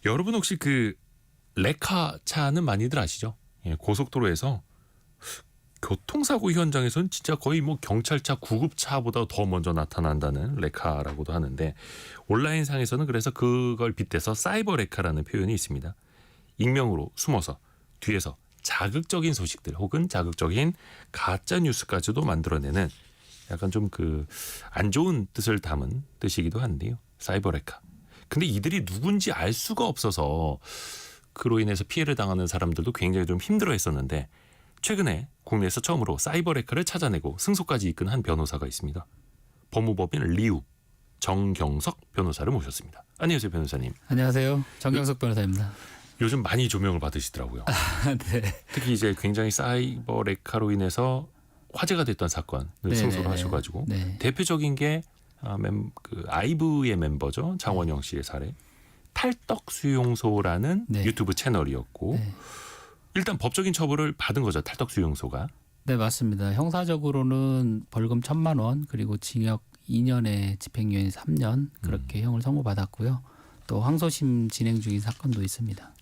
여러분 혹시 그 레카 차는 많이들 아시죠? 예, 고속도로에서 교통사고 현장에서는 진짜 거의 뭐 경찰차, 구급차보다 더 먼저 나타난다는 레카라고도 하는데 온라인상에서는 그래서 그걸 빗대서 사이버 레카라는 표현이 있습니다. 익명으로 숨어서 뒤에서 자극적인 소식들 혹은 자극적인 가짜 뉴스까지도 만들어내는 약간 좀 그 안 좋은 뜻을 담은 뜻이기도 한데요. 사이버 레카. 근데 이들이 누군지 알 수가 없어서 그로 인해서 피해를 당하는 사람들도 굉장히 좀 힘들어했었는데 최근에 국내에서 처음으로 사이버 레카를 찾아내고 승소까지 이끈 한 변호사가 있습니다. 법무법인 리우 정경석 변호사를 모셨습니다. 안녕하세요, 변호사님. 안녕하세요. 정경석 변호사입니다. 요즘 많이 조명을 받으시더라고요. 네. 특히 이제 굉장히 사이버 레카로 인해서 화제가 됐던 사건을 승소를 하셔가지고 네. 대표적인 게 그 아이브의 멤버죠. 장원영 씨의 사례. 탈덕수용소라는 네. 유튜브 채널이었고 네. 일단 법적인 처벌을 받은 거죠. 탈덕수용소가. 네, 맞습니다. 형사적으로는 벌금 1,000만 원 그리고 징역 2년에 집행유예 3년 그렇게 형을 선고받았고요. 또 항소심 진행 중인 사건도 있습니다.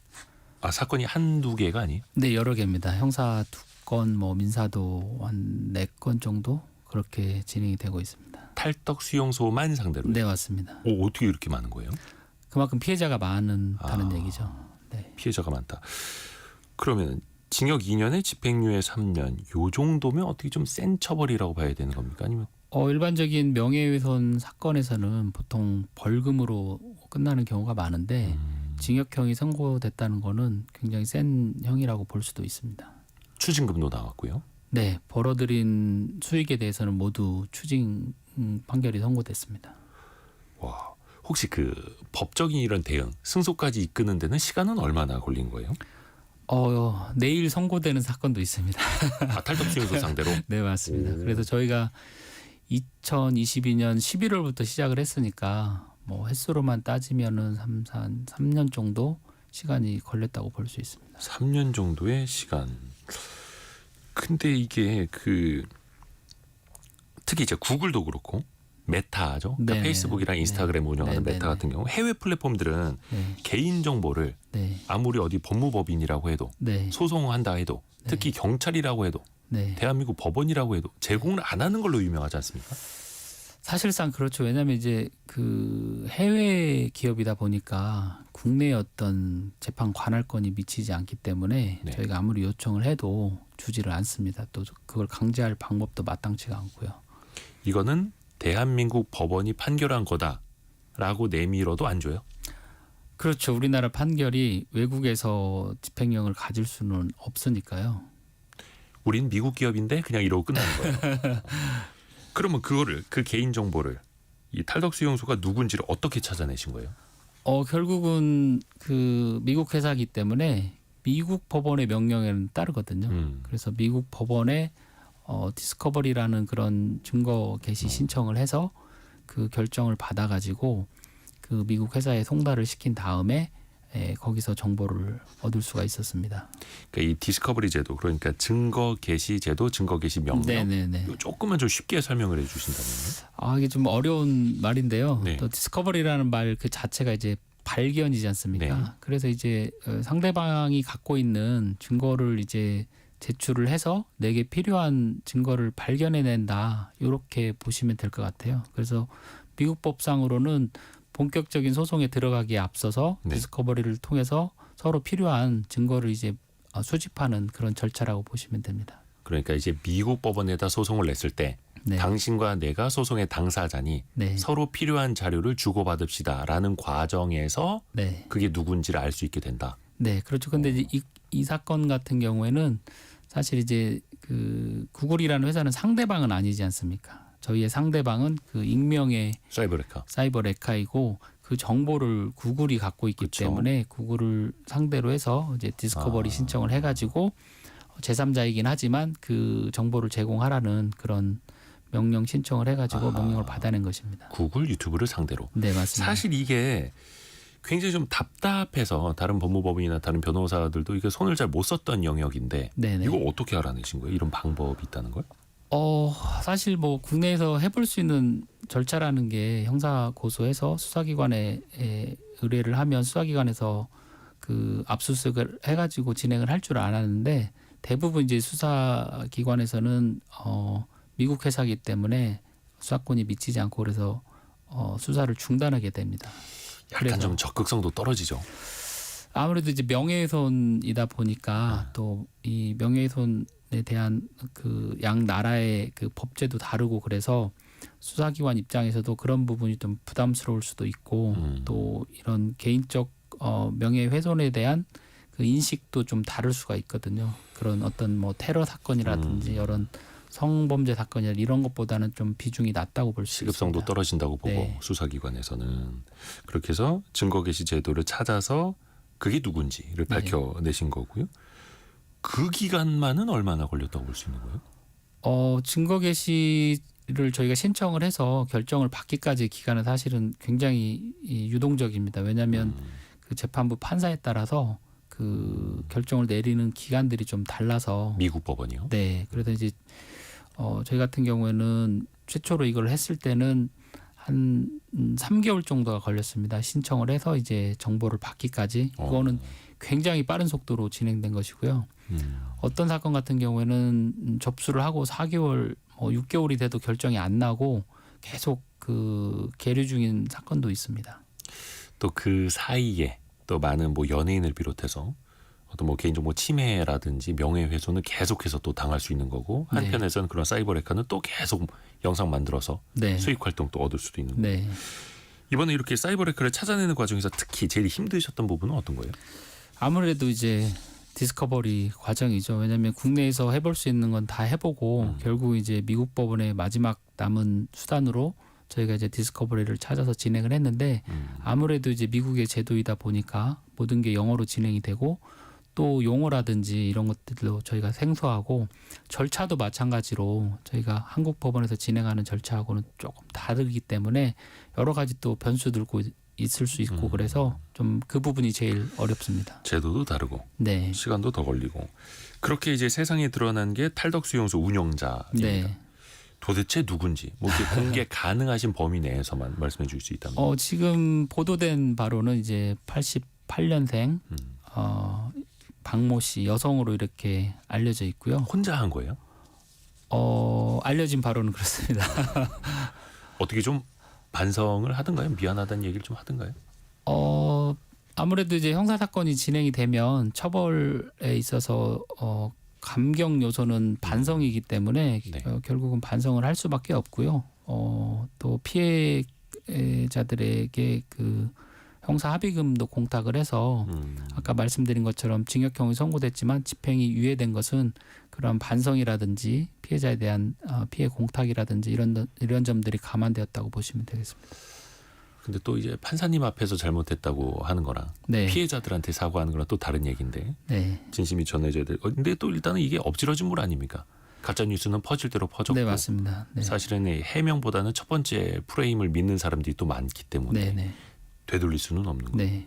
아, 사건이 한두 개가 아니에요? 네, 여러 개입니다. 형사 2건, 뭐 민사도 한 4건 정도 그렇게 진행이 되고 있습니다. 탈덕수용소만 상대로. 네, 맞습니다. 어떻게 이렇게 많은 거예요? 그만큼 피해자가 많다는 얘기죠. 네. 피해자가 많다. 그러면 징역 2년에 집행유예 3년 요 정도면 어떻게 좀 센 처벌이라고 봐야 되는 겁니까? 아니면 일반적인 명예훼손 사건에서는 보통 벌금으로 끝나는 경우가 많은데 징역형이 선고됐다는 거는 굉장히 센 형이라고 볼 수도 있습니다. 추징금도 나왔고요. 네, 벌어들인 수익에 대해서는 모두 추징 판결이 선고됐습니다. 와, 혹시 그 법적인 이런 대응, 승소까지 이끄는 데는 시간은 얼마나 걸린 거예요? 내일 선고되는 사건도 있습니다. 아, 탈덕수용소 상대로? 네, 맞습니다. 그래서 저희가 2022년 11월부터 시작을 했으니까 뭐 횟수로만 따지면은 3년 정도 시간이 걸렸다고 볼 수 있습니다. 3년 정도의 시간. 근데 이게 그 특히 이제 구글도 그렇고 메타죠. 그러니까 페이스북이랑 인스타그램 운영하는 메타 같은 경우 해외 플랫폼들은 개인 정보를 아무리 어디 법무법인이라고 해도 소송한다 해도 특히 경찰이라고 해도 대한민국 법원이라고 해도 제공을 안 하는 걸로 유명하지 않습니까? 사실상 그렇죠. 왜냐하면 이제 그 해외 기업이다 보니까 국내에 어떤 재판 관할권이 미치지 않기 때문에 저희가 아무리 요청을 해도 주지를 않습니다. 또 그걸 강제할 방법도 마땅치가 않고요. 이거는 대한민국 법원이 판결한 거다라고 내밀어도 안 줘요? 그렇죠. 우리나라 판결이 외국에서 집행령을 가질 수는 없으니까요. 우린 미국 기업인데 그냥 이러고 끝나는 거예요. 그러면 그거를 그 개인 정보를 이 탈덕수용소가 누군지를 어떻게 찾아내신 거예요? 결국은 그 미국 회사이기 때문에 미국 법원의 명령에는 따르거든요. 그래서 미국 법원에 디스커버리라는 그런 증거 게시 신청을 해서 그 결정을 받아가지고 그 미국 회사에 송달을 시킨 다음에 거기서 정보를 얻을 수가 있었습니다. 그러니까 이 디스커버리 제도, 그러니까 증거 게시 제도, 증거 게시 명령. 이거 조금만 좀 쉽게 설명을 해주신다면요? 이게 좀 어려운 말인데요. 또 디스커버리라는 말 그 자체가 이제 발견이지 않습니까? 그래서 이제 상대방이 갖고 있는 증거를 이제 제출을 해서 내게 필요한 증거를 발견해낸다. 이렇게 보시면 될 것 같아요. 그래서 미국 법상으로는 본격적인 소송에 들어가기에 앞서서 디스커버리를 통해서 서로 필요한 증거를 이제 수집하는 그런 절차라고 보시면 됩니다. 그러니까 이제 미국 법원에다 소송을 냈을 때 당신과 내가 소송의 당사자니 서로 필요한 자료를 주고받읍시다라는 과정에서 그게 누군지를 알 수 있게 된다. 네, 그렇죠. 근데 이제 이 사건 같은 경우에는 사실 이제 그 구글이라는 회사는 상대방은 아니지 않습니까? 저희의 상대방은 그 익명의 사이버 레카이고 그 정보를 구글이 갖고 있기 때문에 구글을 상대로 해서 이제 디스커버리 신청을 해가지고 제3자이긴 하지만 그 정보를 제공하라는 그런 명령 신청을 해가지고 명령을 받아낸 것입니다. 구글 유튜브를 상대로. 네, 맞습니다. 사실 이게 굉장히 좀 답답해서 다른 법무법인이나 다른 변호사들도 이게 손을 잘 못 썼던 영역인데 이거 어떻게 알아내신 거예요? 이런 방법이 있다는 걸? 사실 뭐 국내에서 해볼 수 있는 절차라는 게 형사 고소해서 수사기관에 의뢰를 하면 수사기관에서 그 압수수색을 해가지고 진행을 할 줄 알았는데 대부분 이제 수사기관에서는 미국 회사이기 때문에 수사권이 미치지 않고 그래서 수사를 중단하게 됩니다. 약간 좀 적극성도 떨어지죠. 아무래도 이제 명예훼손이다 보니까 또 이 명예훼손에 대한 그 양 나라의 그 법제도 다르고 그래서 수사기관 입장에서도 그런 부분이 좀 부담스러울 수도 있고 또 이런 개인적 명예훼손에 대한 그 인식도 좀 다를 수가 있거든요. 그런 어떤 뭐 테러 사건이라든지 이런 성범죄 사건이나 이런 것보다는 좀 비중이 낮다고 볼 수 있습니다. 시급성도 떨어진다고 보고 네. 수사기관에서는 그렇게 해서 증거 개시 제도를 찾아서 그게 누군지를 밝혀내신 거고요. 그 기간만은 얼마나 걸렸다고 볼 수 있는 거예요? 증거 개시를 저희가 신청을 해서 결정을 받기까지 기간은 사실은 굉장히 유동적입니다. 왜냐하면 그 재판부 판사에 따라서 그 결정을 내리는 기간들이 좀 달라서 미국 법원이요? 네, 그래서 이제 저희 같은 경우에는 최초로 이걸 했을 때는 한 3개월 정도가 걸렸습니다. 신청을 해서 이제 정보를 받기까지. 그거는 굉장히 빠른 속도로 진행된 것이고요. 어떤 사건 같은 경우에는 접수를 하고 4개월, 6개월이 돼도 결정이 안 나고 계속 그 계류 중인 사건도 있습니다. 또 그 사이에 또 많은 뭐 연예인을 비롯해서 어떤 뭐 개인정보 침해라든지 명예훼손을 계속해서 또 당할 수 있는 거고 한편에서는 그런 사이버 레카는 또 계속 영상 만들어서 수익 활동 또 얻을 수도 있는 거고. 이번에 이렇게 사이버 레카를 찾아내는 과정에서 특히 제일 힘드셨던 부분은 어떤 거예요? 아무래도 이제 디스커버리 과정이죠. 왜냐하면 국내에서 해볼 수 있는 건 다 해보고 결국 이제 미국 법원의 마지막 남은 수단으로 저희가 이제 디스커버리를 찾아서 진행을 했는데 아무래도 이제 미국의 제도이다 보니까 모든 게 영어로 진행이 되고 또 용어라든지 이런 것들도 저희가 생소하고 절차도 마찬가지로 저희가 한국 법원에서 진행하는 절차하고는 조금 다르기 때문에 여러 가지 또 변수 들고 있을 수 있고 그래서 좀 그 부분이 제일 어렵습니다. 제도도 다르고 네. 시간도 더 걸리고 그렇게 이제 세상에 드러난 게 탈덕수용소 운영자입니다. 네. 도대체 누군지 뭐 이렇게 공개 가능하신 범위 내에서만 말씀해 주실 수 있다면. 지금 보도된 바로는 이제 88년생 박모 씨 여성으로 이렇게 알려져 있고요. 혼자 한 거예요? 알려진 바로는 그렇습니다. 어떻게 좀 반성을 하든가요? 미안하다는 얘기를 좀 하든가요? 아무래도 이제 형사 사건이 진행이 되면 처벌에 있어서 감경 요소는 반성이기 때문에 결국은 반성을 할 수밖에 없고요. 또 피해자들에게 그 형사 합의금도 공탁을 해서 아까 말씀드린 것처럼 징역형이 선고됐지만 집행이 유예된 것은 그런 반성이라든지 피해자에 대한 피해 공탁이라든지 이런 점들이 감안되었다고 보시면 되겠습니다. 근데 또 이제 판사님 앞에서 잘못했다고 하는 거랑 피해자들한테 사과하는 거랑 또 다른 얘기인데 진심이 전해져야 돼. 근데 또 일단은 이게 엎질러진 물 아닙니까? 가짜 뉴스는 퍼질 대로 퍼졌고 네, 맞습니다. 네. 사실은 해명보다는 첫 번째 프레임을 믿는 사람들이 또 많기 때문에 되돌릴 수는 없는 거예요.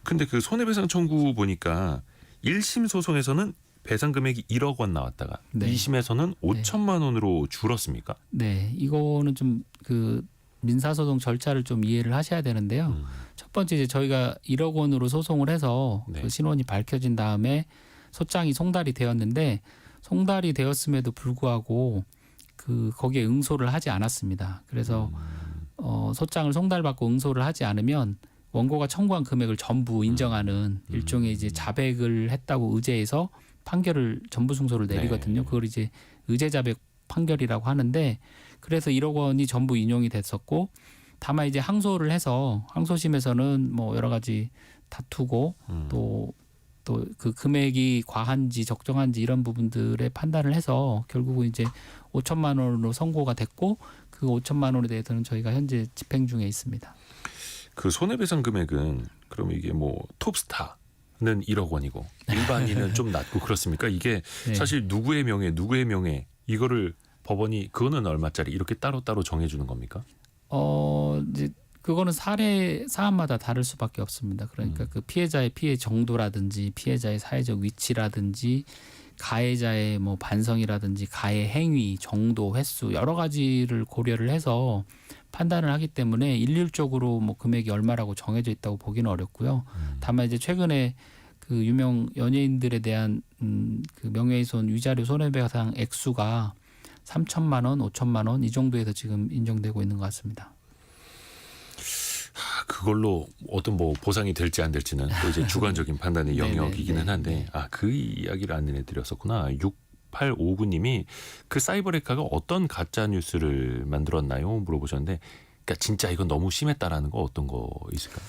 근데 그 손해배상 청구 보니까 1심 소송에서는 배상 금액이 1억 원 나왔다가 2심에서는 5천만 원으로 줄었습니까? 네, 이거는 좀 그 민사소송 절차를 좀 이해를 하셔야 되는데요. 첫 번째 이제 저희가 1억 원으로 소송을 해서 그 신원이 밝혀진 다음에 소장이 송달이 되었는데 송달이 되었음에도 불구하고 그 거기에 응소를 하지 않았습니다. 그래서 소장을 송달받고 응소를 하지 않으면 원고가 청구한 금액을 전부 인정하는 일종의 이제 자백을 했다고 의제해서 판결을 전부 승소를 내리거든요. 그걸 이제 의제 자백 판결이라고 하는데 그래서 1억 원이 전부 인용이 됐었고 다만 이제 항소를 해서 항소심에서는 뭐 여러 가지 다투고 또 그 금액이 과한지 적정한지 이런 부분들의 판단을 해서 결국은 이제 5천만 원으로 선고가 됐고 그 5천만 원에 대해서는 저희가 현재 집행 중에 있습니다. 그 손해배상 금액은 그럼 이게 뭐 톱스타는 1억 원이고 일반인은 좀 낮고 그렇습니까? 이게 사실 누구의 명예 이거를 법원이 그거는 얼마짜리 이렇게 따로따로 정해주는 겁니까? 이제 그거는 사안마다 다를 수밖에 없습니다. 그러니까 그 피해자의 피해 정도라든지 피해자의 사회적 위치라든지 가해자의 뭐 반성이라든지 가해 행위, 정도, 횟수 여러 가지를 고려를 해서 판단을 하기 때문에 일률적으로 뭐 금액이 얼마라고 정해져 있다고 보기는 어렵고요. 다만 이제 최근에 그 유명 연예인들에 대한 그 명예훼손 위자료 손해배상 액수가 3천만 원, 5천만 원 이 정도에서 지금 인정되고 있는 것 같습니다. 그걸로 어떤 뭐 보상이 될지 안 될지는 또 이제 주관적인 판단의 영역이기는 한데 그 이야기를 안내해 드렸었구나. 6859님이 그 사이버레카가 어떤 가짜 뉴스를 만들었나요? 물어보셨는데, 그러니까 진짜 이건 너무 심했다라는 거 어떤 거 있을까요?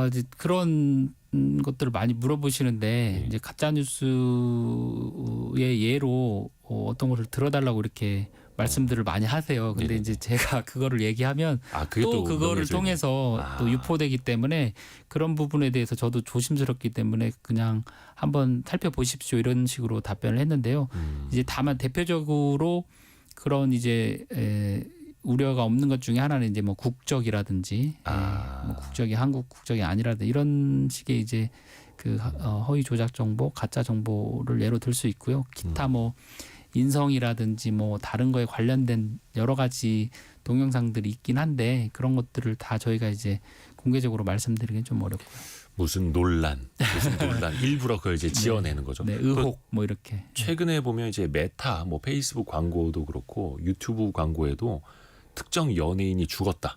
이제 그런 것들을 많이 물어보시는데 이제 가짜 뉴스의 예로 어떤 것을 들어달라고 이렇게 말씀들을 많이 하세요. 근데 네네. 이제 제가 그거를 얘기하면 그게 또 그거를 명예훼손이- 통해서 또 유포되기 때문에 그런 부분에 대해서 저도 조심스럽기 때문에 그냥 한번 살펴보십시오 이런 식으로 답변을 했는데요. 이제 다만 대표적으로 그런 이제 우려가 없는 것 중에 하나는 이제 뭐 국적이라든지 뭐 국적이 한국 국적이 아니라든지 이런 식의 이제 그 허위 조작 정보, 가짜 정보를 예로 들 수 있고요. 기타 뭐 인성이라든지 뭐 다른 거에 관련된 여러 가지 동영상들이 있긴 한데 그런 것들을 다 저희가 이제 공개적으로 말씀드리기는 좀 어렵고요. 무슨 논란 일부러 그걸 이제 지어내는 거죠. 네, 의혹 뭐 이렇게. 최근에 보면 이제 메타, 뭐 페이스북 광고도 그렇고 유튜브 광고에도 특정 연예인이 죽었다,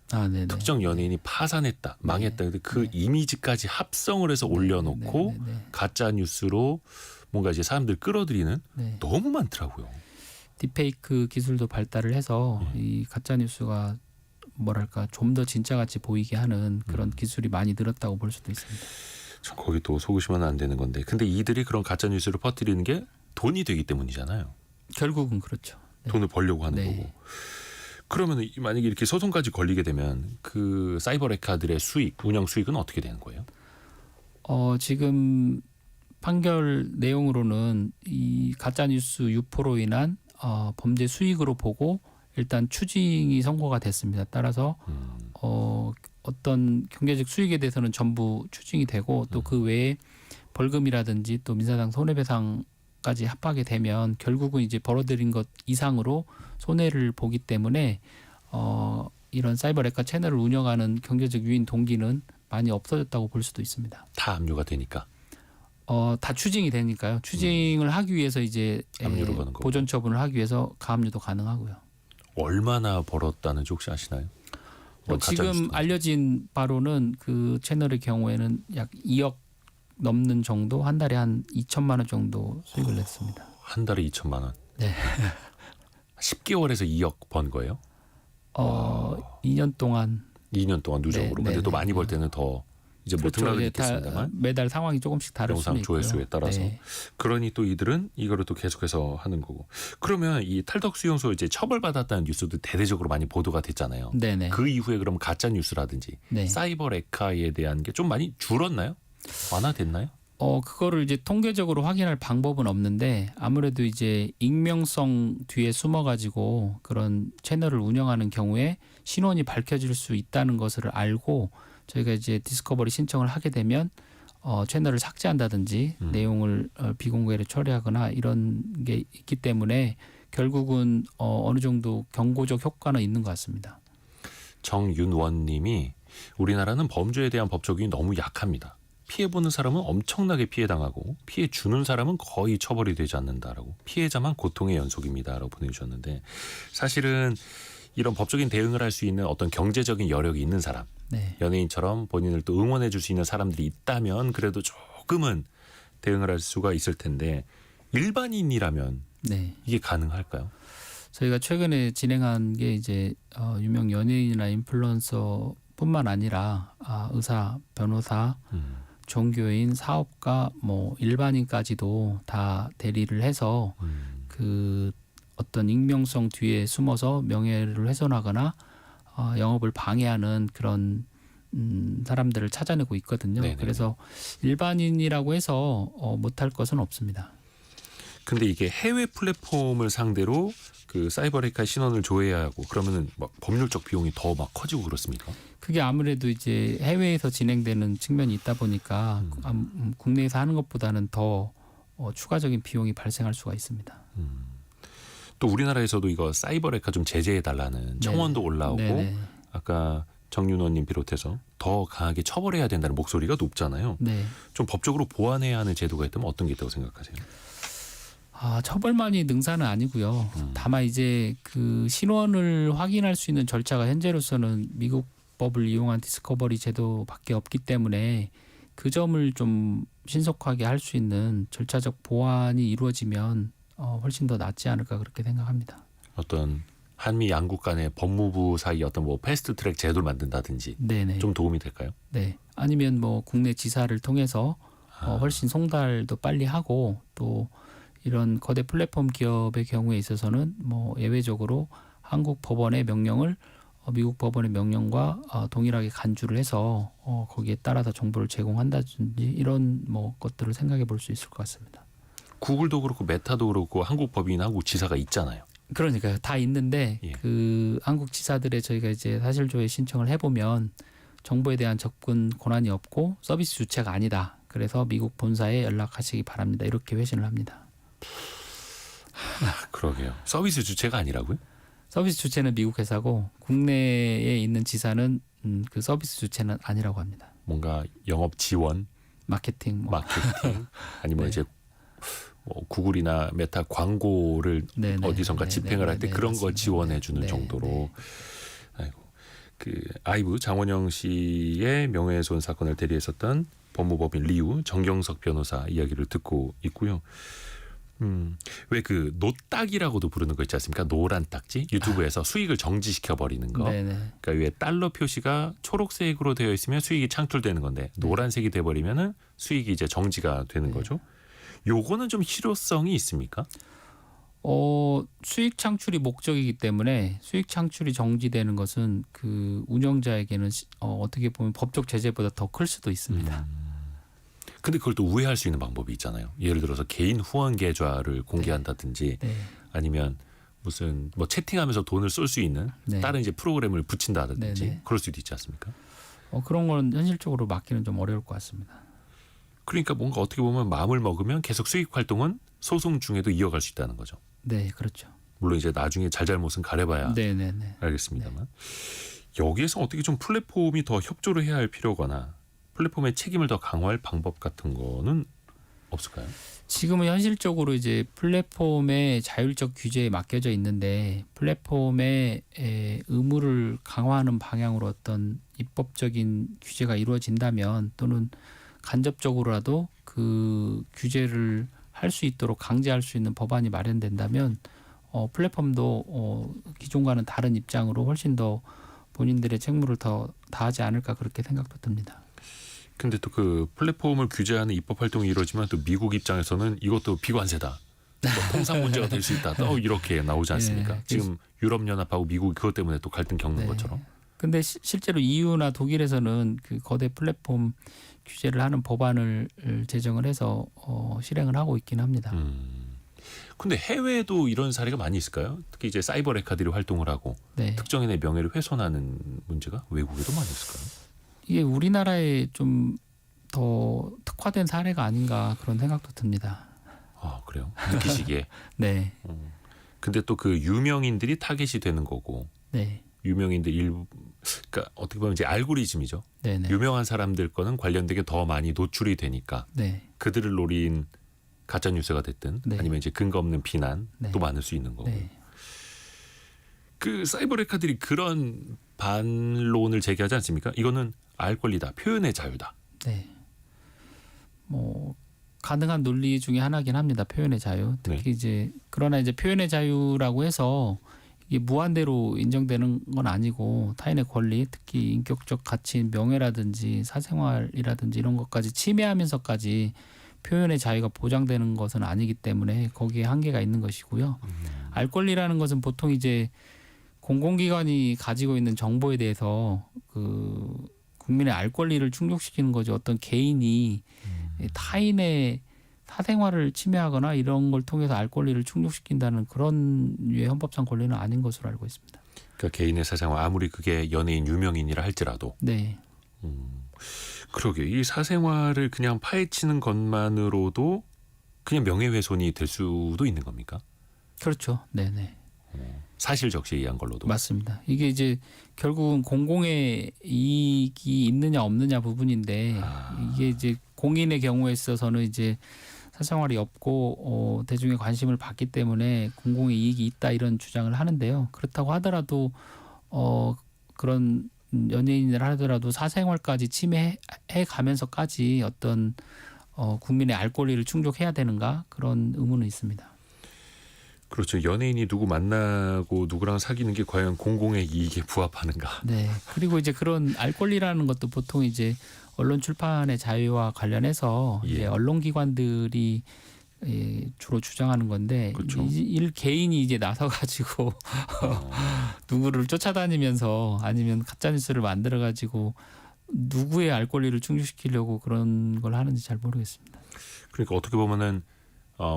네네. 특정 연예인이 파산했다, 망했다. 근데 그 이미지까지 합성을 해서 올려놓고 가짜 뉴스로 뭔가 이제 사람들 끌어들이는 너무 많더라고요. 딥페이크 기술도 발달을 해서 이 가짜 뉴스가 뭐랄까 좀 더 진짜같이 보이게 하는 그런 기술이 많이 늘었다고 볼 수도 있습니다. 참 거기 또 속으시면 안 되는 건데, 근데 이들이 그런 가짜 뉴스를 퍼뜨리는 게 돈이 되기 때문이잖아요. 결국은 그렇죠. 돈을 벌려고 하는 거고. 그러면 만약에 이렇게 소송까지 걸리게 되면 그 사이버레카들의 수익, 운영 수익은 어떻게 되는 거예요? 지금 판결 내용으로는 이 가짜 뉴스 유포로 인한 범죄 수익으로 보고 일단 추징이 선고가 됐습니다. 따라서 어떤 경제적 수익에 대해서는 전부 추징이 되고 또 그 외에 벌금이라든지 또 민사상 손해배상까지 합하게 되면 결국은 이제 벌어들인 것 이상으로 손해를 보기 때문에 이런 사이버레카 채널을 운영하는 경제적 유인 동기는 많이 없어졌다고 볼 수도 있습니다. 다 압류가 되니까. 다 추징이 되니까요. 추징을 하기 위해서 이제 압류로 가는 거고. 보존 처분을 하기 위해서 가압류도 가능하고요. 얼마나 벌었다는지 혹시 아시나요? 지금 알려진 바로는 그 채널의 경우에는 약 2억 넘는 정도, 한 달에 한 2천만 원 정도 수익을 냈습니다. 한 달에 2천만 원. 네. 10개월에서 2억 번 거예요? 2년 동안. 2년 동안 누적으로. 네, 근데 네, 또 많이 네. 벌 때는 더 이제 뭐 그렇죠. 등락은 이제 있겠습니다만 매달 상황이 조금씩 다를 수는 영상 있고요. 조회수에 따라서. 네. 그러니 또 이들은 이거를 또 계속해서 하는 거고. 그러면 이 탈덕 수용소 이제 처벌받았다는 뉴스도 대대적으로 많이 보도가 됐잖아요. 네네. 그 이후에 그럼 가짜 뉴스라든지 네. 사이버 레카에 대한 게 좀 많이 줄었나요? 완화됐나요? 그거를 이제 통계적으로 확인할 방법은 없는데 아무래도 이제 익명성 뒤에 숨어가지고 그런 채널을 운영하는 경우에 신원이 밝혀질 수 있다는 것을 알고 저희가 이제 디스커버리 신청을 하게 되면 채널을 삭제한다든지 내용을 비공개로 처리하거나 이런 게 있기 때문에 결국은 어느 정도 경고적 효과는 있는 것 같습니다. 정윤원님이 우리나라는 범죄에 대한 법 적용이 너무 약합니다. 피해보는 사람은 엄청나게 피해당하고 피해 주는 사람은 거의 처벌이 되지 않는다라고, 피해자만 고통의 연속입니다라고 보내주셨는데, 사실은 이런 법적인 대응을 할 수 있는 어떤 경제적인 여력이 있는 사람, 연예인처럼 본인을 또 응원해 줄 수 있는 사람들이 있다면 그래도 조금은 대응을 할 수가 있을 텐데 일반인이라면 이게 가능할까요? 저희가 최근에 진행한 게 이제 유명 연예인이나 인플루언서뿐만 아니라 의사, 변호사, 종교인, 사업가, 뭐 일반인까지도 다 대리를 해서 그 어떤 익명성 뒤에 숨어서 명예를 훼손하거나 영업을 방해하는 그런 사람들을 찾아내고 있거든요. 네네. 그래서 일반인이라고 해서 못할 것은 없습니다. 근데 이게 해외 플랫폼을 상대로 그 사이버레카 신원을 조회해야 하고 그러면은 막 법률적 비용이 더 막 커지고 그렇습니까? 그게 아무래도 이제 해외에서 진행되는 측면이 있다 보니까 국내에서 하는 것보다는 더 추가적인 비용이 발생할 수가 있습니다. 또 우리나라에서도 이거 사이버 레카 좀 제재해 달라는 청원도 올라오고 네네. 아까 정윤호님 비롯해서 더 강하게 처벌해야 된다는 목소리가 높잖아요. 네. 좀 법적으로 보완해야 하는 제도가 있다면 어떤 게 있다고 생각하세요? 처벌만이 능사는 아니고요. 다만 이제 그 신원을 확인할 수 있는 절차가 현재로서는 미국 법을 이용한 디스커버리 제도밖에 없기 때문에 그 점을 좀 신속하게 할 수 있는 절차적 보완이 이루어지면 훨씬 더 낫지 않을까 그렇게 생각합니다. 어떤 한미 양국 간의 법무부 사이 어떤 뭐 패스트트랙 제도를 만든다든지 네네. 좀 도움이 될까요? 네. 아니면 뭐 국내 지사를 통해서 훨씬 송달도 빨리 하고 또 이런 거대 플랫폼 기업의 경우에 있어서는 뭐 예외적으로 한국 법원의 명령을 미국 법원의 명령과 동일하게 간주를 해서 거기에 따라서 정보를 제공한다든지 이런 뭐 것들을 생각해 볼 수 있을 것 같습니다. 구글도 그렇고 메타도 그렇고 한국 법인, 한국 지사가 있잖아요. 그러니까요. 다 있는데 예. 그 한국 지사들의 저희가 이제 사실조회 신청을 해보면 정보에 대한 접근 권한이 없고 서비스 주체가 아니다. 그래서 미국 본사에 연락하시기 바랍니다. 이렇게 회신을 합니다. 그러게요. 서비스 주체가 아니라고요? 서비스 주체는 미국 회사고 국내에 있는 지사는 그 서비스 주체는 아니라고 합니다. 뭔가 영업 지원, 마케팅, 마케팅 아니면 네. 이제 뭐 구글이나 메타 광고를 네네. 어디선가 집행을 할 때 네네. 그런 걸 맞습니다. 지원해 주는 네. 정도로. 네. 아이고. 그 아이브 장원영 씨의 명예훼손 사건을 대리했었던 법무법인 리우 정경석 변호사 이야기를 듣고 있고요. 왜 그 노딱이라고도 부르는 거 있지 않습니까? 노란 딱지 유튜브에서 수익을 정지시켜 버리는 거. 네네. 그러니까 위에 달러 표시가 초록색으로 되어 있으면 수익이 창출되는 건데 노란색이 돼 버리면은 수익이 이제 정지가 되는 거죠. 요거는 좀 실효성이 있습니까? 수익 창출이 목적이기 때문에 수익 창출이 정지되는 것은 그 운영자에게는 어떻게 보면 법적 제재보다 더 클 수도 있습니다. 근데 그걸 또 우회할 수 있는 방법이 있잖아요. 예를 들어서 개인 후원 계좌를 공개한다든지 네. 아니면 무슨 뭐 채팅하면서 돈을 쏠 수 있는 네. 다른 이제 프로그램을 붙인다든지 네. 그럴 수도 있지 않습니까? 그런 건 현실적으로 막기는 좀 어려울 것 같습니다. 그러니까 뭔가 어떻게 보면 마음을 먹으면 계속 수익 활동은 소송 중에도 이어갈 수 있다는 거죠. 네, 그렇죠. 물론 이제 나중에 잘잘못은 가려봐야 네네네. 알겠습니다만 여기에서 어떻게 좀 플랫폼이 더 협조를 해야 할 필요거나 플랫폼의 책임을 더 강화할 방법 같은 거는 없을까요? 지금은 현실적으로 이제 플랫폼의 자율적 규제에 맡겨져 있는데 플랫폼의 의무를 강화하는 방향으로 어떤 입법적인 규제가 이루어진다면 또는 간접적으로라도 그 규제를 할 수 있도록 강제할 수 있는 법안이 마련된다면 플랫폼도 기존과는 다른 입장으로 훨씬 더 본인들의 책무를 더 다하지 않을까 그렇게 생각도 듭니다. 근데 또 그 플랫폼을 규제하는 입법 활동이 이루어지면 또 미국 입장에서는 이것도 비관세다. 또 통상 문제가 될 수 있다. 또 이렇게 나오지 않습니까? 네. 지금 유럽연합하고 미국이 그것 때문에 또 갈등 겪는 네. 것처럼. 근데 실제로 EU나 독일에서는 그 거대 플랫폼 규제를 하는 법안을 제정을 해서 실행을 하고 있긴 합니다. 근데 해외에도 이런 사례가 많이 있을까요? 특히 이제 사이버 레카들이 활동을 하고 네. 특정인의 명예를 훼손하는 문제가 외국에도 많이 있을까요? 이게 우리나라에 좀 더 특화된 사례가 아닌가 그런 생각도 듭니다. 아 그래요? 느끼시기에. 네. 근데 또 그 유명인들이 타겟이 되는 거고 네. 유명인들 일부 그러니까 어떻게 보면 이제 알고리즘이죠. 네네. 유명한 사람들 거는 관련되게 더 많이 노출이 되니까 네. 그들을 노린 가짜 뉴스가 됐든 네. 아니면 이제 근거 없는 비난도 네. 많을 수 있는 거고. 네. 그 사이버 레카들이 그런 반론을 제기하지 않습니까? 이거는 알 권리다, 표현의 자유다. 네. 뭐 가능한 논리 중에 하나긴 합니다. 표현의 자유. 특히 이제 그러나 이제 표현의 자유라고 해서 이게 무한대로 인정되는 건 아니고 타인의 권리, 특히 인격적 가치인 명예라든지 사생활이라든지 이런 것까지 침해하면서까지 표현의 자유가 보장되는 것은 아니기 때문에 거기에 한계가 있는 것이고요. 알 권리라는 것은 보통 이제 공공기관이 가지고 있는 정보에 대해서 그 국민의 알 권리를 충족시키는 거죠. 어떤 개인이 타인의 사생활을 침해하거나 이런 걸 통해서 알 권리를 충족시킨다는 그런 유의 헌법상 권리는 아닌 것으로 알고 있습니다. 그러니까 개인의 사생활 아무리 그게 연예인 유명인이라 할지라도. 네. 그러게 이 사생활을 그냥 파헤치는 것만으로도 그냥 명예훼손이 될 수도 있는 겁니까? 그렇죠. 네네. 사실 적시에 의한 걸로도. 맞습니다. 이게 이제 결국은 공공의 이익이 있느냐 없느냐 부분인데 이게 이제 공인의 경우에 있어서는 이제 사생활이 없고 대중의 관심을 받기 때문에 공공의 이익이 있다 이런 주장을 하는데요. 그렇다고 하더라도 그런 연예인을 하더라도 사생활까지 침해해 가면서까지 어떤 국민의 알 권리를 충족해야 되는가 그런 의문은 있습니다. 그렇죠. 연예인이 누구 만나고 누구랑 사귀는 게 과연 공공의 이익에 부합하는가. 네. 그리고 이제 그런 알 권리라는 것도 보통 이제 언론 출판의 자유와 관련해서 예. 이제 언론기관들이 주로 주장하는 건데 그렇죠. 일 개인이 이제 나서 가지고 누구를 쫓아다니면서 아니면 가짜 뉴스를 만들어 가지고 누구의 알 권리를 충족시키려고 그런 걸 하는지 잘 모르겠습니다. 그러니까 어떻게 보면은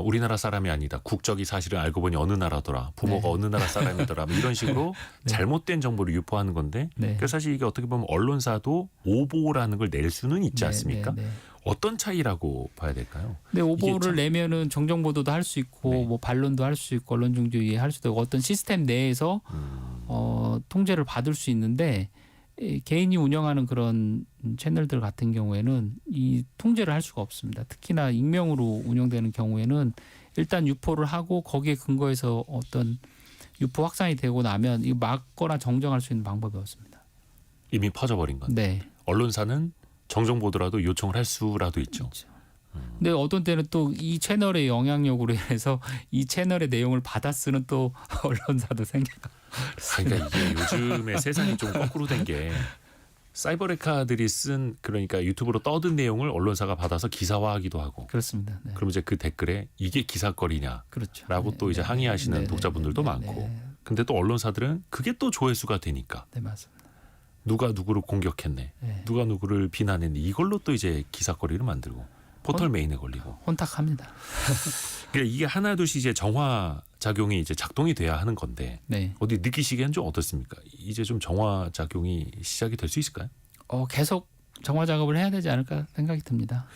우리나라 사람이 아니다. 국적이 사실은 알고 보니 어느 나라더라. 부모가 네. 어느 나라 사람이더라. 뭐 이런 식으로 네. 잘못된 정보를 유포하는 건데 네. 그래서 사실 이게 어떻게 보면 언론사도 오보라는 걸 낼 수는 있지 않습니까? 네. 어떤 차이라고 봐야 될까요? 근데 오보를 참- 내면은 정정 보도도 할 수 있고 네. 뭐 반론도 할 수 있고 언론 중재위 할 수도 있고 어떤 시스템 내에서 통제를 받을 수 있는데 개인이 운영하는 그런 채널들 같은 경우에는 이 통제를 할 수가 없습니다. 특히나 익명으로 운영되는 경우에는 일단 유포를 하고 거기에 근거해서 어떤 유포 확산이 되고 나면 이 막거나 정정할 수 있는 방법이 없습니다. 이미 퍼져버린 건. 네. 언론사는 정정 보도라도 요청을 할 수라도 있죠. 그렇죠. 근데 어떤 때는 또 이 채널의 영향력으로 인해서 이 채널의 내용을 받아 쓰는 또 언론사도 생겨요. 그러니까 이게 요즘에 세상이 좀 거꾸로 된 게 사이버레카들이 쓴 그러니까 유튜브로 떠든 내용을 언론사가 받아서 기사화하기도 하고 그렇습니다. 네. 그럼 이제 그 댓글에 이게 기사거리냐라고 그렇죠. 또 이제 항의하시는 독자분들도 많고 네. 근데 또 언론사들은 그게 또 조회수가 되니까 네, 맞습니다. 누가 누구를 공격했네 네. 누가 누구를 비난했네 이걸로 또 이제 기사거리를 만들고 포털 메인에 걸리고 혼탁합니다. 그러니까 이게 하나둘씩 이제 정화 작용이 이제 작동이 돼야 하는 건데 네. 어디 느끼시기엔 좀 어떻습니까? 이제 좀 정화 작용이 시작이 될 수 있을까요? 계속 정화 작업을 해야 되지 않을까 생각이 듭니다.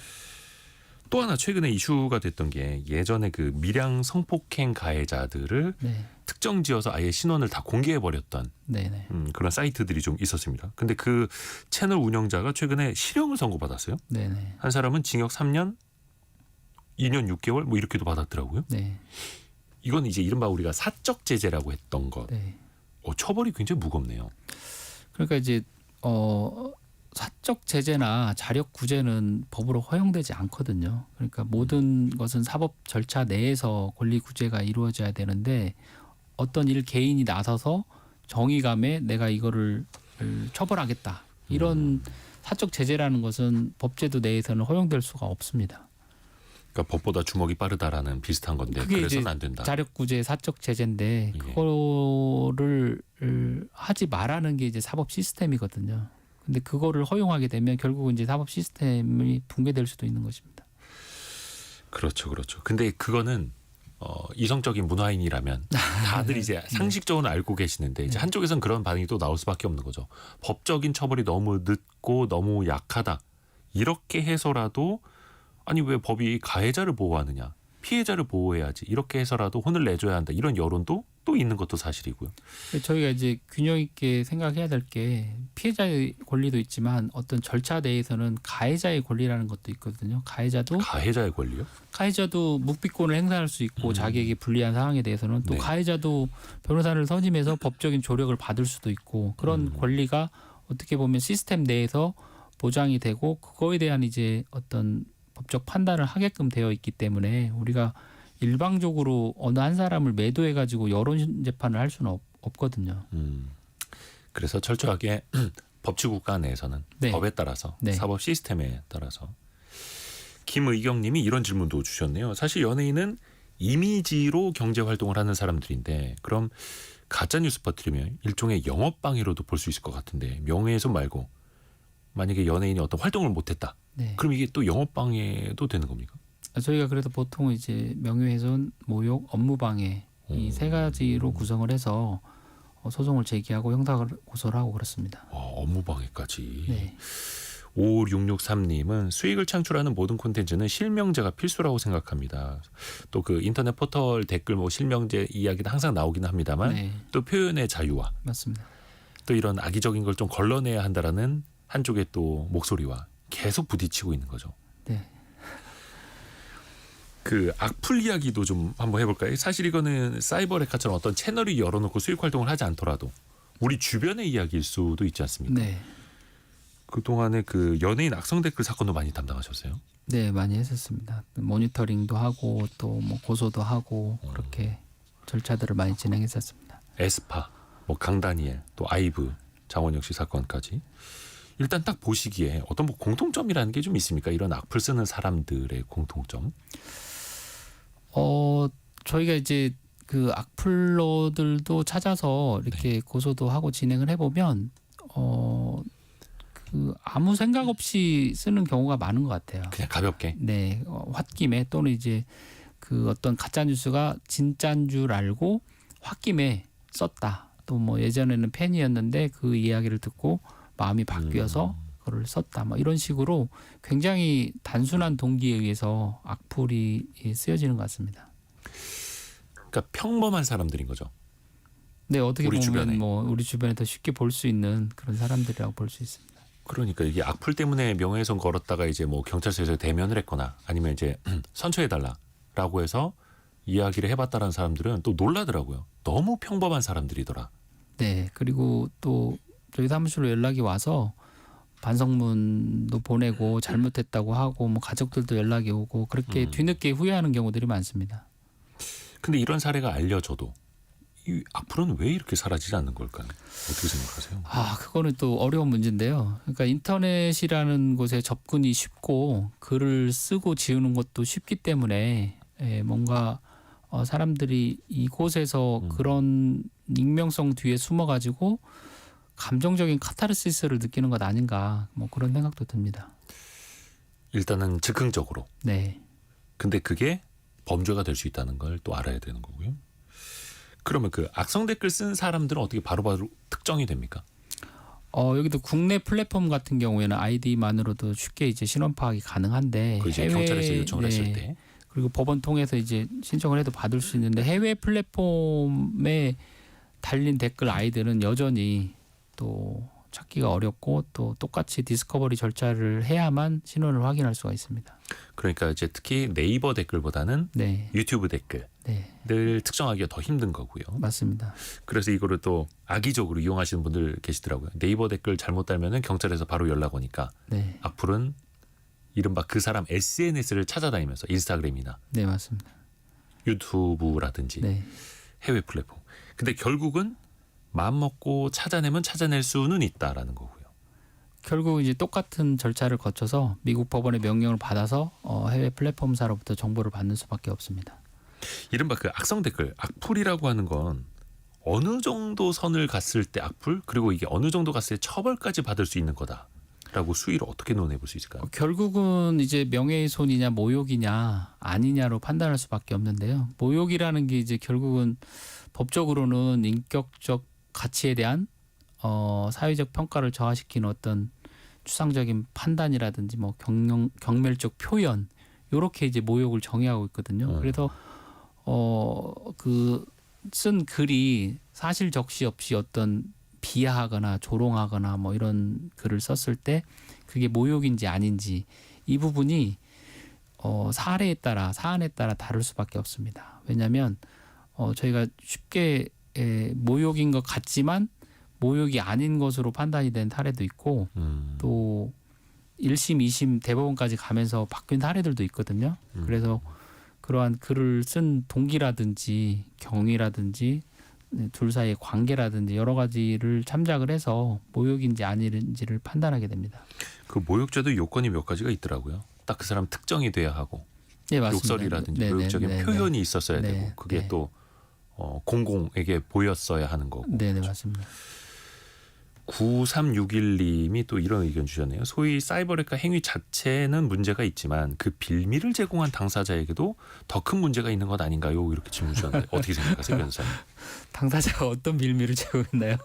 또 하나 최근에 이슈가 됐던 게 예전에 그 밀양 성폭행 가해자들을 네. 특정 지어서 아예 신원을 다 공개해 버렸던 네네. 그런 사이트들이 좀 있었습니다. 근데 그 채널 운영자가 최근에 실형을 선고받았어요. 네네. 한 사람은 징역 3년, 2년 6개월 뭐 이렇게도 받았더라고요. 네. 이건 이제 이른바 우리가 사적 제재라고 했던 것. 네. 처벌이 굉장히 무겁네요. 그러니까 이제 사적 제재나 자력 구제는 법으로 허용되지 않거든요. 그러니까 모든 것은 사법 절차 내에서 권리 구제가 이루어져야 되는데 어떤 일 개인이 나서서 정의감에 내가 이거를 처벌하겠다 이런 사적 제재라는 것은 법제도 내에서는 허용될 수가 없습니다. 그러니까 법보다 주먹이 빠르다라는 비슷한 건데 그게 그래서는 이제 안 된다. 자력 구제 사적 제재인데 예. 그거를 하지 말라는 게 이제 사법 시스템이거든요. 근데 그거를 허용하게 되면 결국은 이제 사법 시스템이 붕괴될 수도 있는 것입니다. 그렇죠, 그렇죠. 근데 그거는 이성적인 문화인이라면 다들 이제 상식적으로 알고 계시는데 이제 한쪽에선 그런 반응이 또 나올 수밖에 없는 거죠. 법적인 처벌이 너무 늦고 너무 약하다. 이렇게 해서라도 아니 왜 법이 가해자를 보호하느냐. 피해자를 보호해야지. 이렇게 해서라도 혼을 내줘야 한다. 이런 여론도 또 있는 것도 사실이고요. 저희가 이제 균형 있게 생각해야 될 게 피해자의 권리도 있지만 어떤 절차 내에서는 가해자의 권리라는 것도 있거든요. 가해자의 권리요? 가해자도 묵비권을 행사할 수 있고 자기에게 불리한 상황에 대해서는 또 네. 가해자도 변호사를 선임해서 법적인 조력을 받을 수도 있고 그런 권리가 어떻게 보면 시스템 내에서 보장이 되고 그거에 대한 이제 어떤 법적 판단을 하게끔 되어 있기 때문에 우리가 일방적으로 어느 한 사람을 매도해 가지고 여론 재판을 할 수는 없거든요. 그래서 철저하게 법치국가 내에서는 네. 법에 따라서 네. 사법 시스템에 따라서 김의경님이 이런 질문도 주셨네요. 사실 연예인은 이미지로 경제 활동을 하는 사람들인데 그럼 가짜 뉴스 퍼뜨리면 일종의 영업 방해로도 볼 수 있을 것 같은데 명예훼손 말고 만약에 연예인이 어떤 활동을 못했다. 네. 그럼 이게 또 영업 방해도 되는 겁니까? 저희가 그래서 보통 이제 명예훼손, 모욕, 업무방해 이 세 가지로 구성을 해서 소송을 제기하고 형사 고소를 하고 그렇습니다. 업무 방해까지. 네. 5663님은 수익을 창출하는 모든 콘텐츠는 실명제가 필수라고 생각합니다. 또 그 인터넷 포털 댓글 뭐 실명제 이야기는 항상 나오기는 합니다만 네. 또 표현의 자유와 맞습니다. 또 이런 악의적인 걸 좀 걸러내야 한다라는 한쪽의 또 목소리와 계속 부딪히고 있는 거죠. 네. 그 악플 이야기도 좀 한번 해볼까요? 사실 이거는 사이버 레카처럼 어떤 채널이 열어놓고 수익 활동을 하지 않더라도 우리 주변의 이야기일 수도 있지 않습니까? 네. 그동안에 그 연예인 악성 댓글 사건도 많이 담당하셨어요? 네, 많이 했었습니다. 모니터링도 하고 또 뭐 고소도 하고 그렇게 절차들을 많이 진행했었습니다. 에스파, 뭐 강다니엘, 또 아이브, 장원영 씨 사건까지. 일단 딱 보시기에 어떤 뭐 공통점이라는 게 좀 있습니까? 이런 악플 쓰는 사람들의 공통점? 저희가 이제 그 악플러들도 찾아서 이렇게 네. 고소도 하고 진행을 해보면 그 아무 생각 없이 쓰는 경우가 많은 것 같아요. 그냥 가볍게. 네, 홧김에 또는 이제 그 어떤 가짜 뉴스가 진짜인 줄 알고 홧김에 썼다. 또 뭐 예전에는 팬이었는데 그 이야기를 듣고 마음이 바뀌어서 그걸 썼다. 뭐 이런 식으로 굉장히 단순한 동기에 의해서 악플이 쓰여지는 것 같습니다. 그러니까 평범한 사람들인 거죠. 네, 어떻게 우리 보면 주변에. 뭐 우리 주변에 더 쉽게 볼 수 있는 그런 사람들이라고 볼 수 있습니다. 그러니까 이게 악플 때문에 명예훼손 걸었다가 이제 뭐 경찰서에서 대면을 했거나 아니면 이제 선처해달라라고 해서 이야기를 해봤다라는 사람들은 또 놀라더라고요. 너무 평범한 사람들이더라. 네, 그리고 또 저희 사무실로 연락이 와서 반성문도 보내고 잘못했다고 하고 뭐 가족들도 연락이 오고 그렇게 뒤늦게 후회하는 경우들이 많습니다. 근데 이런 사례가 알려져도 이 악플은 왜 이렇게 사라지지 않는 걸까요? 어떻게 생각하세요? 그거는 또 어려운 문제인데요. 그러니까 인터넷이라는 곳에 접근이 쉽고 글을 쓰고 지우는 것도 쉽기 때문에 뭔가 사람들이 이곳에서 그런 익명성 뒤에 숨어가지고 감정적인 카타르시스를 느끼는 것 아닌가 뭐 그런 생각도 듭니다. 일단은 즉흥적으로. 네. 근데 그게 범죄가 될 수 있다는 걸 또 알아야 되는 거고요. 그러면 그 악성 댓글 쓴 사람들은 어떻게 바로바로 특정이 됩니까? 여기도 국내 플랫폼 같은 경우에는 아이디만으로도 쉽게 이제 신원 파악이 가능한데 그 이제 경찰에서 요청을 했을 때. 그리고 법원 통해서 이제 신청을 해도 받을 수 있는데 해외 플랫폼에 달린 댓글 아이들은 여전히 또 찾기가 어렵고 또 똑같이 디스커버리 절차를 해야만 신원을 확인할 수가 있습니다. 그러니까 이제 특히 네이버 댓글보다는 네, 유튜브 댓글을 네, 특정하기가 더 힘든 거고요. 맞습니다. 그래서 이거를 또 악의적으로 이용하시는 분들 계시더라고요. 네이버 댓글 잘못 달면은 경찰에서 바로 연락 오니까 네, 악플은 이른바 그 사람 SNS를 찾아다니면서 인스타그램이나 네, 맞습니다. 유튜브라든지 네, 해외 플랫폼. 근데 결국은 마음 먹고 찾아내면 찾아낼 수는 있다라는 거고요. 결국 이제 똑같은 절차를 거쳐서 미국 법원의 명령을 받아서 해외 플랫폼사로부터 정보를 받는 수밖에 없습니다. 이른바 그 악성 댓글, 악플이라고 하는 건 어느 정도 선을 갔을 때 악플, 그리고 이게 어느 정도 갔을 때 처벌까지 받을 수 있는 거다라고 수위를 어떻게 논해 볼 수 있을까요? 결국은 이제 명예훼손이냐 모욕이냐 아니냐로 판단할 수밖에 없는데요. 모욕이라는 게 이제 결국은 법적으로는 인격적 가치에 대한 사회적 평가를 저하시키는 어떤 추상적인 판단이라든지 뭐 경멸적 표현 요렇게 이제 모욕을 정의하고 있거든요. 그래서 그 쓴 글이 사실 적시 없이 어떤 비하하거나 조롱하거나 뭐 이런 글을 썼을 때 그게 모욕인지 아닌지 이 부분이 사례에 따라 사안에 따라 다를 수밖에 없습니다. 왜냐하면 저희가 쉽게 모욕인 것 같지만 모욕이 아닌 것으로 판단이 된 사례도 있고 또 1심, 2심 대법원까지 가면서 바뀐 사례들도 있거든요. 그래서 그러한 글을 쓴 동기라든지 경위라든지 둘 사이의 관계라든지 여러 가지를 참작을 해서 모욕인지 아닌지를 판단하게 됩니다. 그 모욕죄도 요건이 몇 가지가 있더라고요. 딱 그 사람 특정이 돼야 하고 네, 맞습니다. 욕설이라든지 모욕적인 표현이 있었어야 되고 그게 또 공공에게 보였어야 하는 거고. 네, 맞습니다. 9361님이 또 이런 의견 주셨네요. 소위 사이버레카 행위 자체는 문제가 있지만 그 빌미를 제공한 당사자에게도 더 큰 문제가 있는 것 아닌가요? 이렇게 질문 주셨는데 어떻게 생각하세요, 변호사님? 당사자가 어떤 빌미를 제공했나요?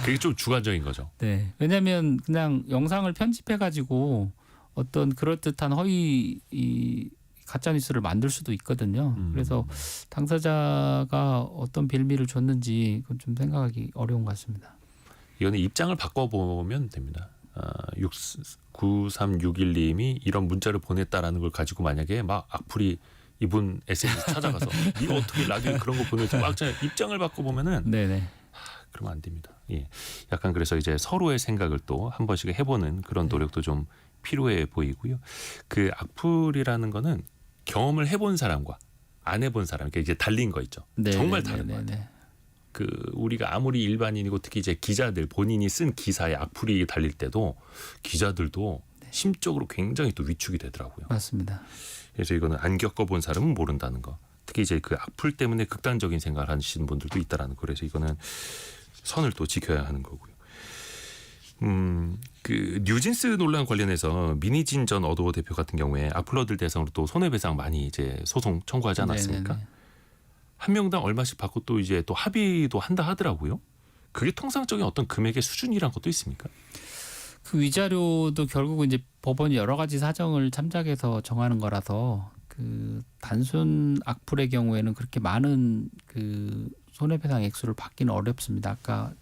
그게 좀 주관적인 거죠. 네, 왜냐하면 그냥 영상을 편집해가지고 어떤 그럴듯한 허위 가짜 뉴스를 만들 수도 있거든요. 그래서 당사자가 어떤 빌미를 줬는지 그건 좀 생각하기 어려운 것 같습니다. 이거는 입장을 바꿔보면 됩니다. 9361님이 이런 문자를 보냈다라는 걸 가지고 만약에 막 악플이 이분 SNS 찾아가서 이거 어떻게 라디오에 그런 거 보내지 막 입장을 바꿔보면은 네네. 그러면 안 됩니다. 예, 약간 그래서 이제 서로의 생각을 또 한 번씩 해보는 그런 노력도 좀 필요해 보이고요. 그 악플이라는 거는 경험을 해본 사람과 안 해본 사람, 이게 이제 달린 거 있죠. 네, 정말 네, 다른 네, 것 네, 같아요. 그 우리가 아무리 일반인이고 특히 이제 기자들 본인이 쓴 기사에 악플이 달릴 때도 기자들도 심적으로 굉장히 또 위축이 되더라고요. 맞습니다. 그래서 이거는 안 겪어본 사람은 모른다는 거. 특히 이제 그 악플 때문에 극단적인 생각을 하시는 분들도 있다라는 거. 그래서 이거는 선을 또 지켜야 하는 거고요. 그 뉴진스 논란 관련해서 미니진 전 어도어 대표 같은 경우에 악플러들 대상으로 또 손해배상 많이 이제 소송 청구하지 않았습니까? 네네네. 한 명당 얼마씩 받고 또 이제 또 합의도 한다 하더라고요. 그게 통상적인 어떤 금액의 수준이란 것도 있습니까? 그 위자료도 결국은 이제 법원이 여러 가지 사정을 참작해서 정하는 거라서 그 단순 악플의 경우에는 그렇게 많은 그 손해배상 액수를 받기는 어렵습니다. 아까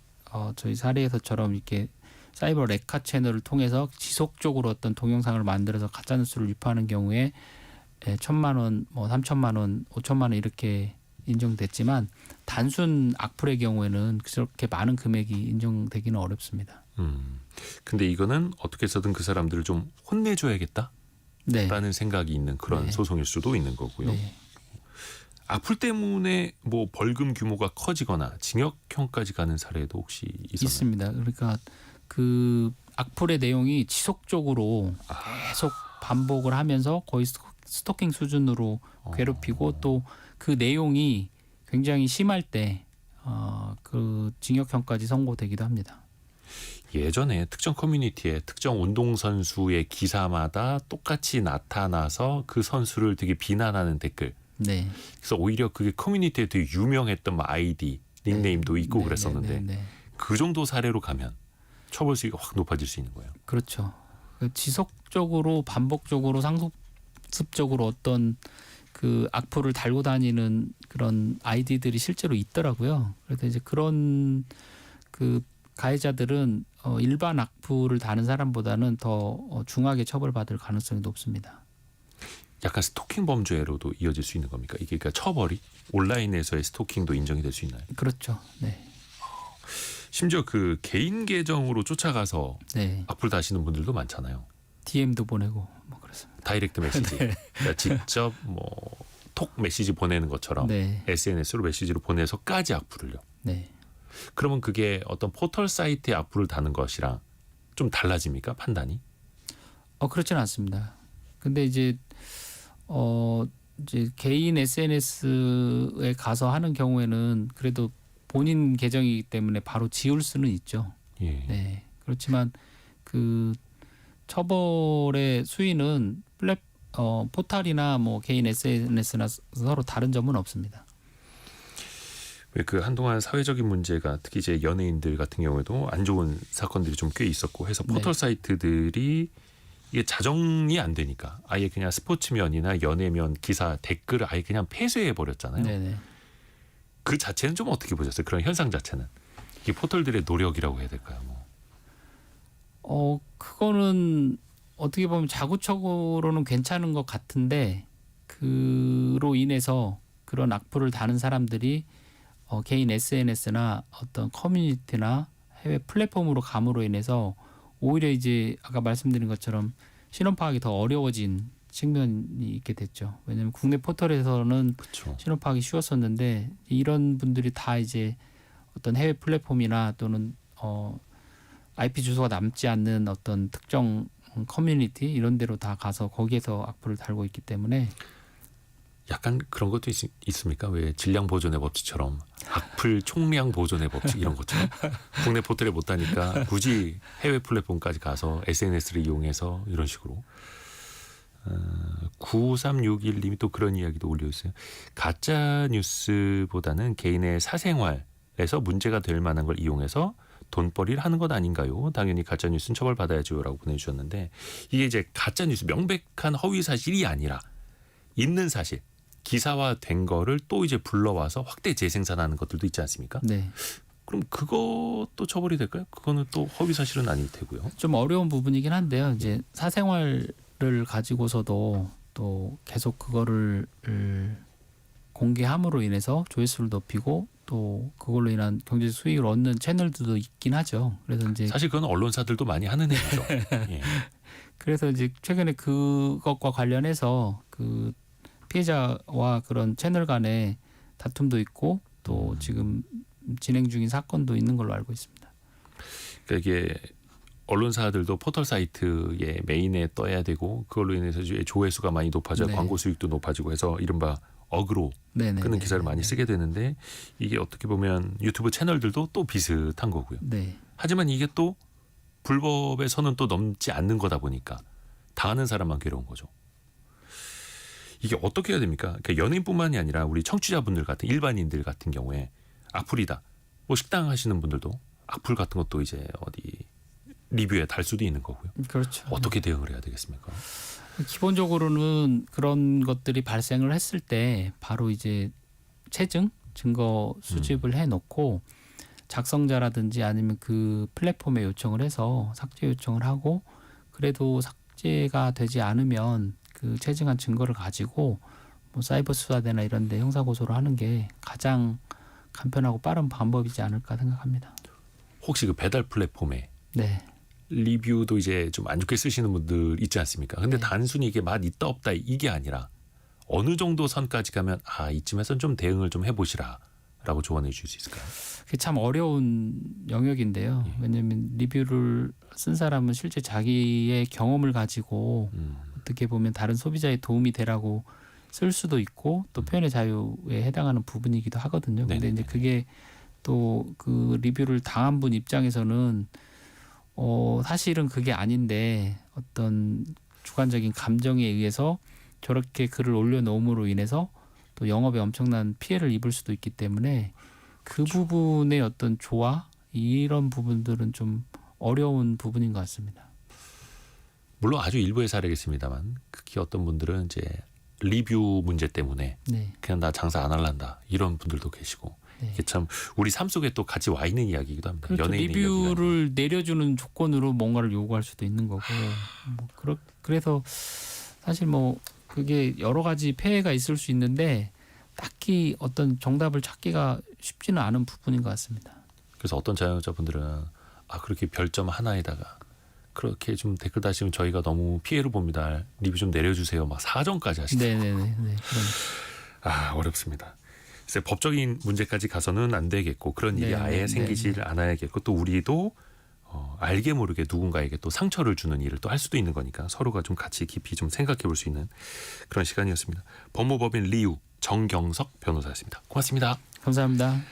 저희 사례에서처럼 이렇게 사이버 레카 채널을 통해서 지속적으로 어떤 동영상을 만들어서 가짜 뉴스를 유포하는 경우에 1,000만 원, 뭐 3천만 원, 5천만 원 이렇게 인정됐지만 단순 악플의 경우에는 그렇게 많은 금액이 인정되기는 어렵습니다. 근데 이거는 어떻게 해서든 그 사람들을 좀 혼내줘야겠다라는 네. 생각이 있는 그런 네. 소송일 수도 있는 거고요. 네. 악플 때문에 뭐 벌금 규모가 커지거나 징역형까지 가는 사례도 혹시 있었나요? 있습니다. 그러니까 그 악플의 내용이 지속적으로 계속 반복을 하면서 거의 스토킹 수준으로 괴롭히고 또 그 내용이 굉장히 심할 때 그 징역형까지 선고되기도 합니다. 예전에 특정 커뮤니티에 특정 운동선수의 기사마다 똑같이 나타나서 그 선수를 되게 비난하는 댓글. 네. 그래서 오히려 그게 커뮤니티에 되게 유명했던 뭐 아이디, 닉네임도 있고 네, 그랬었는데 네. 그 정도 사례로 가면 처벌 수위가 확 높아질 수 있는 거예요. 그렇죠. 지속적으로 반복적으로 상습적으로 어떤 그 악플을 달고 다니는 그런 아이디들이 실제로 있더라고요. 그래서 이제 그런 그 가해자들은 일반 악플을 다는 사람보다는 더 중하게 처벌받을 가능성이 높습니다. 약간 스토킹 범죄로도 이어질 수 있는 겁니까? 이게 그러니까 처벌이 온라인에서의 스토킹도 인정이 될 수 있나요? 그렇죠. 네. 심지어 그 개인 계정으로 쫓아가서 네. 악플 다시는 분들도 많잖아요. DM도 보내고 뭐 그렇습니다. 다이렉트 메시지. 네. 그러니까 직접 뭐 톡 메시지 보내는 것처럼 네. SNS로 메시지를 보내서까지 악플을요. 네. 그러면 그게 어떤 포털 사이트에 악플을 다는 것이랑 좀 달라집니까? 판단이? 그렇지는 않습니다. 근데 이제 개인 SNS에 가서 하는 경우에는 그래도 본인 계정이기 때문에 바로 지울 수는 있죠. 예. 네. 그렇지만 그 처벌의 수위는 포털이나 뭐 개인 SNS나 서로 다른 점은 없습니다. 왜 그 한동안 사회적인 문제가 특히 이제 연예인들 같은 경우에도 안 좋은 사건들이 좀 꽤 있었고 해서 포털 네. 사이트들이 이게 자정이 안 되니까 아예 그냥 스포츠면이나 연예면 기사 댓글을 아예 그냥 폐쇄해 버렸잖아요. 네네. 그 자체는 좀 어떻게 보셨어요? 그런 현상 자체는 이게 포털들의 노력이라고 해야 될까요? 뭐. 그거는 어떻게 보면 자구적으로는 괜찮은 것 같은데 그로 인해서 그런 악플을 다는 사람들이 개인 SNS나 어떤 커뮤니티나 해외 플랫폼으로 감으로 인해서 오히려 이제 아까 말씀드린 것처럼 신원 파악이 더 어려워진 측면이 있게 됐죠. 왜냐하면 국내 포털에서는 그렇죠. 신원 파악이 쉬웠었는데 이런 분들이 다 이제 어떤 해외 플랫폼이나 또는 IP 주소가 남지 않는 어떤 특정 커뮤니티 이런 데로 다 가서 거기에서 악플을 달고 있기 때문에 약간 그런 것도 있습니까? 왜 질량 보존의 법칙처럼 악플 총량 보존의 법칙 이런 것처럼 국내 포털에 못 다니까 굳이 해외 플랫폼까지 가서 SNS를 이용해서 이런 식으로 9361님이 또 그런 이야기도 올려주세요. 가짜 뉴스보다는 개인의 사생활에서 문제가 될 만한 걸 이용해서 돈벌이를 하는 것 아닌가요? 당연히 가짜 뉴스는 처벌받아야죠라고 보내주셨는데 이게 이제 가짜 뉴스 명백한 허위 사실이 아니라 있는 사실 기사화된 거를 또 이제 불러와서 확대 재생산하는 것들도 있지 않습니까? 네. 그럼 그것도 처벌이 될까요? 그거는 또 허위 사실은 아닐 테고요. 좀 어려운 부분이긴 한데요. 이제 사생활을 가지고서도 또 계속 그거를 공개함으로 인해서 조회수를 높이고 또 그걸로 인한 경제적 수익을 얻는 채널들도 있긴 하죠. 그래서 이제 사실 그건 언론사들도 많이 하는 행위죠. 예. 그래서 이제 최근에 그것과 관련해서 그 피해자와 그런 채널 간의 다툼도 있고 또 지금 진행 중인 사건도 있는 걸로 알고 있습니다. 그러니까 이게 언론사들도 포털 사이트의 메인에 떠야 되고 그걸로 인해서 조회수가 많이 높아져 네. 광고 수익도 높아지고 해서 이른바 어그로 끄는 기사를 많이 쓰게 되는데 이게 어떻게 보면 유튜브 채널들도 또 비슷한 거고요. 네. 하지만 이게 또 불법의 선은 또 넘지 않는 거다 보니까 당하는 사람만 괴로운 거죠. 이게 어떻게 해야 됩니까? 그러니까 연예인뿐만이 아니라 우리 청취자분들 같은 일반인들 같은 경우에 악플이다. 뭐 식당 하시는 분들도 악플 같은 것도 이제 어디 리뷰에 달 수도 있는 거고요. 그렇죠. 어떻게 대응을 해야 되겠습니까? 기본적으로는 그런 것들이 발생을 했을 때 바로 이제 체증, 증거 수집을 해놓고 작성자라든지 아니면 그 플랫폼에 요청을 해서 삭제 요청을 하고 그래도 삭제가 되지 않으면 그 체증한 증거를 가지고 뭐 사이버 수사대나 이런 데 형사 고소를 하는 게 가장 간편하고 빠른 방법이지 않을까 생각합니다. 혹시 그 배달 플랫폼에 네. 리뷰도 이제 좀 안 좋게 쓰시는 분들 있지 않습니까? 근데 네. 단순히 이게 맛 있다 없다 이게 아니라 어느 정도 선까지 가면 이쯤에선 좀 대응을 좀 해보시라라고 조언해 주실 수 있을까요? 그게 참 어려운 영역인데요. 왜냐하면 리뷰를 쓴 사람은 실제 자기의 경험을 가지고 어떻게 보면 다른 소비자의 도움이 되라고 쓸 수도 있고 또 표현의 자유에 해당하는 부분이기도 하거든요. 근데 이제 그게 또 그 리뷰를 당한 분 입장에서는 사실은 그게 아닌데 어떤 주관적인 감정에 의해서 저렇게 글을 올려놓음으로 인해서 또 영업에 엄청난 피해를 입을 수도 있기 때문에 그 부분의 어떤 조화 이런 부분들은 좀 어려운 부분인 것 같습니다. 물론 아주 일부의 사례겠습니다만 특히 어떤 분들은 이제 리뷰 문제 때문에 네. 그냥 나 장사 안 할란다 이런 분들도 계시고 네. 이게 참 우리 삶 속에 또 같이 와 있는 이야기이기도 합니다. 그렇죠. 연예인의 리뷰를 내려주는 조건으로 뭔가를 요구할 수도 있는 거고 뭐 그래서 사실 뭐 그게 여러 가지 폐해가 있을 수 있는데 딱히 어떤 정답을 찾기가 쉽지는 않은 부분인 것 같습니다. 그래서 어떤 자영업자분들은 그렇게 별점 하나에다가 그렇게 좀 댓글 다시면 저희가 너무 피해를 봅니다. 리뷰 좀 내려주세요. 막 사정까지 하시더라고요. 네네네. 어렵습니다. 글쎄, 법적인 문제까지 가서는 안 되겠고 그런 일이 아예 생기지를 않아야겠고 또 우리도 알게 모르게 누군가에게 또 상처를 주는 일을 또 할 수도 있는 거니까 서로가 좀 같이 깊이 좀 생각해 볼 수 있는 그런 시간이었습니다. 법무법인 리우 정경석 변호사였습니다. 고맙습니다. 감사합니다.